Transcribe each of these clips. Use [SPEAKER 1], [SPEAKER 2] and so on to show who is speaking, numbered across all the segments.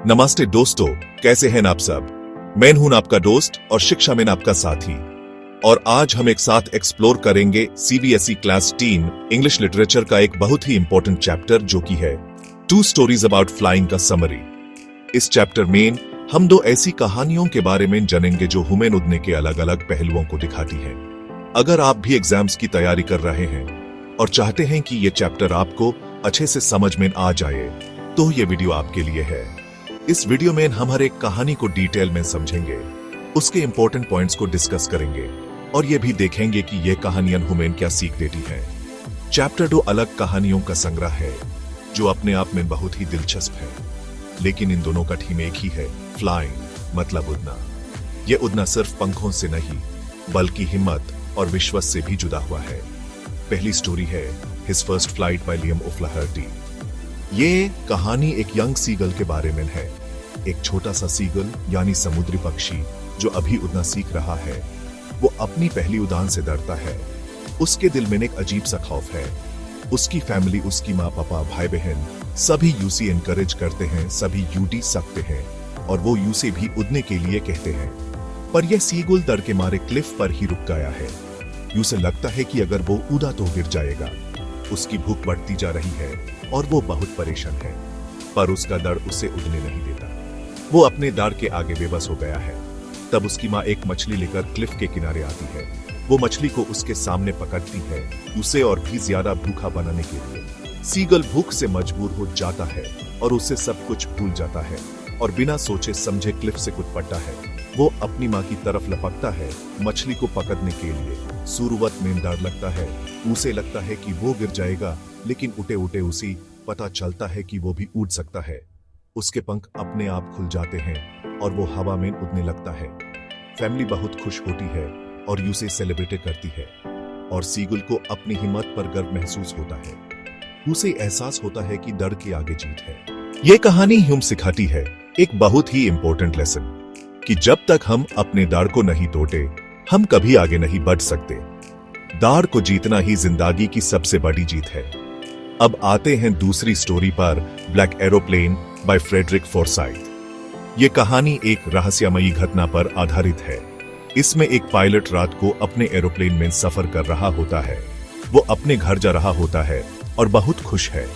[SPEAKER 1] नमस्ते दोस्तों, कैसे हैं आप सब। मैं हूं आपका दोस्त और शिक्षा में आपका साथी, और आज हम एक साथ एक्सप्लोर करेंगे सीबीएसई क्लास 10 इंग्लिश लिटरेचर का एक बहुत ही इंपॉर्टेंट चैप्टर जो कि है टू स्टोरीज अबाउट फ्लाइंग का समरी। इस चैप्टर में हम दो ऐसी कहानियों के बारे में जानेंगे जो हुमेन उड़ने के अलग अलग पहलुओं को दिखाती हैं। अगर आप भी एग्जाम्स की तैयारी कर रहे हैं और चाहते हैं कि ये चैप्टर आपको अच्छे से समझ में आ जाए, तो ये वीडियो आपके लिए है। इस वीडियो में हम हर एक कहानी को डिटेल में समझेंगे, उसके इंपॉर्टेंट पॉइंट्स को डिस्कस करेंगे और ये भी देखेंगे कि ये कहानियां हुमेन क्या सीख देती हैं। चैप्टर 2 अलग कहानियों का संग्रह है जो अपने आप में बहुत ही दिलचस्प है, लेकिन इन दोनों का थीम एक ही है, फ्लाइंग मतलब उड़ना। ये उड़ना सिर्फ पंखों से नहीं बल्कि हिम्मत और विश्वास से भी जुड़ा हुआ है। पहली स्टोरी है his first flight by Liam O'Flaherty. ये कहानी एक यंग सीगल के बारे में है। एक छोटा सा सीगल यानी समुद्री पक्षी जो अभी उड़ना सीख रहा है, वो अपनी पहली उड़ान से डरता है। उसके दिल में एक अजीब सा खौफ है। उसकी फैमिली, उसकी माँ पापा भाई बहन सभी यूसी एनकरेज करते हैं, सभी यूडी सकते हैं और वो यूसे भी उड़ने के लिए कहते हैं, पर यह सीगल डर के मारे क्लिफ पर ही रुक गया है। यूसे लगता है कि अगर वो उड़ा तो गिर जाएगा। उसकी भूख बढ़ती जा रही है और वो बहुत परेशान है, पर उसका डर उसे उड़ने नहीं देता। वो अपने डर के आगे बेबस हो गया है। तब उसकी माँ एक मछली लेकर क्लिफ के किनारे आती है। वो मछली को उसके सामने पकड़ती है, उसे और भी ज्यादा भूखा बनाने के लिए। सीगल भूख से मजबूर हो जाता है और उसे सब कुछ भूल जाता है और बिना सोचे समझे क्लिफ से कूद पड़ता है। वो अपनी माँ की तरफ लपकता है मछली को पकड़ने के लिए। शुरुआत में डर लगता है, उसे लगता है कि वो गिर जाएगा, लेकिन उठे उठे उसी पता चलता है कि वो भी उड़ सकता है। उसके पंख अपने आप खुल जाते हैं और वो हवा में उड़ने लगता है। फैमिली बहुत खुश होती है और यूसे सेलिब्रेट करती है और सीगल को अपनी हिम्मत पर गर्व महसूस होता है। उसे एहसास होता है कि डर के आगे जीत है। ये कहानी हम सिखाती है एक बहुत ही इंपॉर्टेंट लेसन कि जब तक हम अपने डर को नहीं तोड़ते, हम कभी आगे नहीं बढ़ सकते। डर को जीतना ही जिंदगी की सबसे बड़ी जीत है। अब आते हैं दूसरी स्टोरी पर, ब्लैक एरोप्लेन बाय फ्रेडरिक फॉरसाइथ। ये कहानी एक रहस्यमयी घटना पर आधारित है। इसमें एक पायलट रात को अपने एरोप्लेन में सफर कर रहा होता है। वो अपने घर जा रहा होता है और बहुत खुश है।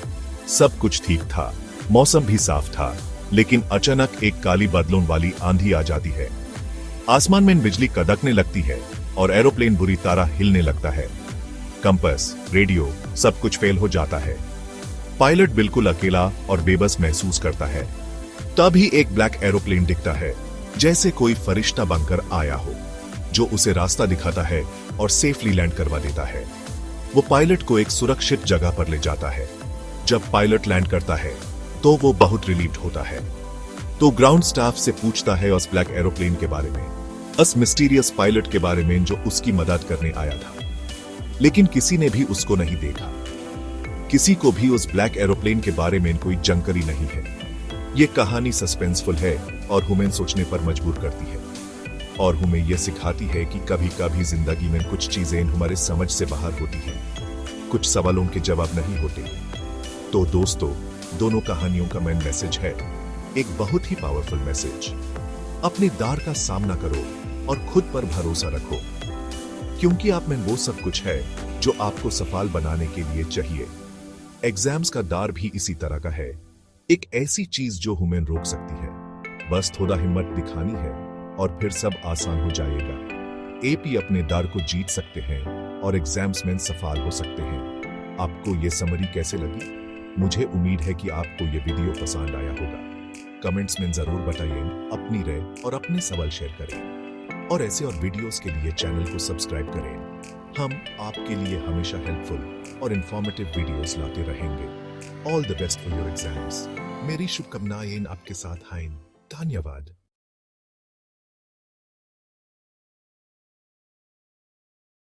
[SPEAKER 1] सब कुछ ठीक था, मौसम भी साफ था, लेकिन अचानक एक काली बादलों वाली आंधी आ जाती है। आसमान में बिजली कड़कने लगती है और एरोप्लेन बुरी तरह हिलने लगता है। कंपास, रेडियो सब कुछ फेल हो जाता है। पायलट बिल्कुल अकेला और बेबस महसूस करता है। तभी एक ब्लैक एरोप्लेन दिखता है, जैसे कोई फरिश्ता बनकर आया हो, जो उसे रास्ता दिखाता है और सेफली लैंड करवा देता है। वो पायलट को एक सुरक्षित जगह पर ले जाता है। जब पायलट लैंड करता है तो वो बहुत रिलीव्ड होता है। तो ग्राउंड स्टाफ से पूछता है उस ब्लैक एरोप्लेन के बारे में, उस मिस्टीरियस पायलट के बारे में जो उसकी मदद करने आया था, लेकिन किसी ने भी उसको नहीं देखा। किसी को भी उस ब्लैक एरोप्लेन के बारे में कोई जानकारी नहीं है। ये कहानी सस्पेंसफुल है और हमें सोचने पर मजबूर करती है और हमें यह सिखाती है कि कभी कभी जिंदगी में कुछ चीजें हमारे समझ से बाहर होती हैं, कुछ सवालों के जवाब नहीं होते। तो दोस्तों, दोनों कहानियों का मेन मैसेज है एक बहुत ही पावरफुल मैसेज। अपने डर का सामना करो और खुद पर भरोसा रखो, क्योंकि आप में वो सब कुछ है जो आपको सफल बनाने के लिए चाहिए। एग्जाम्स का डर भी इसी तरह का है, एक ऐसी चीज जो हमें रोक सकती है। बस थोड़ा हिम्मत दिखानी है और फिर सब आसान हो जाएगा। एपी अपने डर को जीत सकते हैं और एग्जाम्स में सफल हो सकते हैं। आपको ये समरी कैसे लगी? मुझे उम्मीद है कि आपको ये वीडियो पसंद आया होगा। कमेंट्स में जरूर बताइए अपनी राय और अपने सवाल शेयर करें, और ऐसे और वीडियोस के लिए चैनल को सब्सक्राइब करें। हम आपके लिए हमेशा हेल्पफुल और इंफॉर्मेटिव वीडियोस लाते रहेंगे। All the best for your exams. मेरी शुभकामनाएं आपके साथ हैं। धन्यवाद।